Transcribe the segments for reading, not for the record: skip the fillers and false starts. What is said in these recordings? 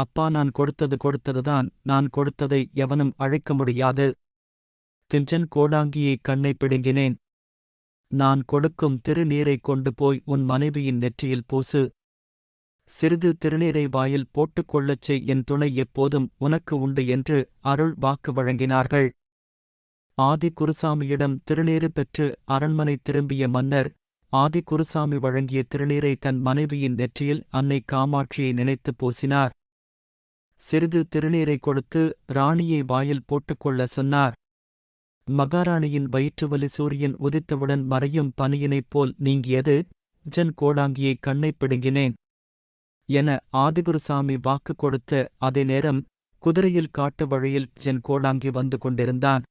அப்பா, நான் கொடுத்ததுதான், நான் கொடுத்ததை எவனும் அழைக்க முடியாது. கிஞ்சன் கோடாங்கியை கண்ணை பிடுங்கினேன். நான் கொடுக்கும் திருநீரைக் கொண்டு போய் உன் மனைவியின் நெற்றியில் பூசு. சிறிது திருநீரை வாயில் போட்டுக்கொள்ளச் செய். என் துணை எப்போதும் உனக்கு உண்டு என்று அருள் வாக்கு வழங்கினார்கள். ஆதி குருசாமியிடம் திருநீறு பெற்று அரண்மனை திரும்பிய மன்னர், ஆதி குருசாமி வழங்கிய திருநீரை தன் மனைவியின் நெற்றியில் அன்னை காமாட்சியை நினைத்து பூசினார். சிறிது திருநீரை கொடுத்து ராணியை வாயில் போட்டுக்கொள்ள சொன்னார். மகாராணியின் வயிற்றுவலி சூரியன் உதித்தவுடன் மறையும் பனியினைப் போல் நீங்கியது. ஜன் கோடாங்கியை கண்ணை பிடுங்கினேன் என ஆதிகுருசாமி வாக்கு கொடுத்த அதே நேரம் குதிரையில் காட்டு வழியில் ஜன் கோடாங்கி வந்து கொண்டிருந்தான்.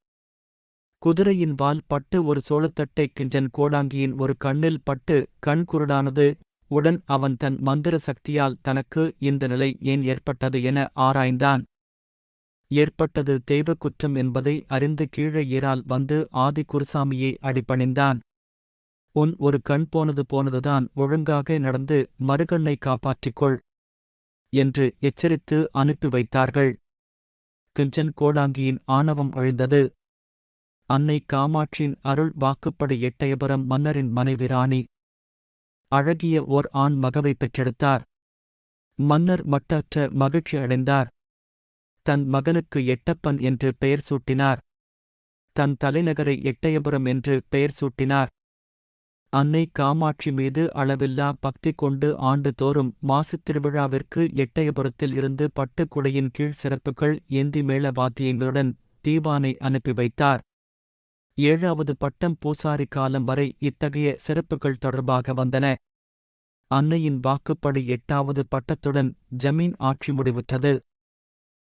குதிரையின் வால் பட்டு ஒரு சோளத்தட்டை கிஞ்சன் கோடாங்கியின் ஒரு கண்ணில் பட்டு கண் குருடானது. உடன் அவன் தன் மந்திர சக்தியால் தனக்கு இந்த நிலை ஏன் ஏற்பட்டது என ஆராய்ந்தான். ஏற்பட்டது தெய்வ குற்றம் என்பதை அறிந்து கீழே ஏறால் வந்து ஆதி குருசாமியை அடிபணிந்தான். உன் ஒரு கண் போனதுதான், ஒழுங்காக நடந்து மறுகண்ணை காப்பாற்றிக்கொள் என்று எச்சரித்து அனுப்பி வைத்தார்கள். கிஞ்சன் கோடாங்கியின் ஆணவம் அழிந்தது. அன்னை காமாட்சியின் அருள் வாக்குப்படி எட்டயபுரம் மன்னரின் மனைவி ராணி அழகிய ஓர் ஆண் மகவை பெற்றெடுத்தார். மன்னர் மட்டற்ற மகிழ்ச்சி அடைந்தார். தன் மகனுக்கு எட்டப்பன் என்று பெயர் சூட்டினார். தன் தலைநகரை எட்டயபுரம் என்று பெயர் சூட்டினார். அன்னை காமாட்சி மீது அளவில்லா பக்தி கொண்டு ஆண்டு தோறும் மாசித் திருவிழாவிற்கு எட்டயபுரத்தில் இருந்து பட்டுக்குடையின் கீழ் சிறப்புகள் ஏந்தி மேள வாத்தியங்களுடன் தீவானை அனுப்பி வைத்தார். 7வது பட்டம் பூசாரி காலம் வரை இத்தகைய சிறப்புகள் தொடர்பாக வந்தன. அன்னையின் வாக்குப்படி 8வது பட்டத்துடன் ஜமீன் ஆட்சி முடிவுற்றது.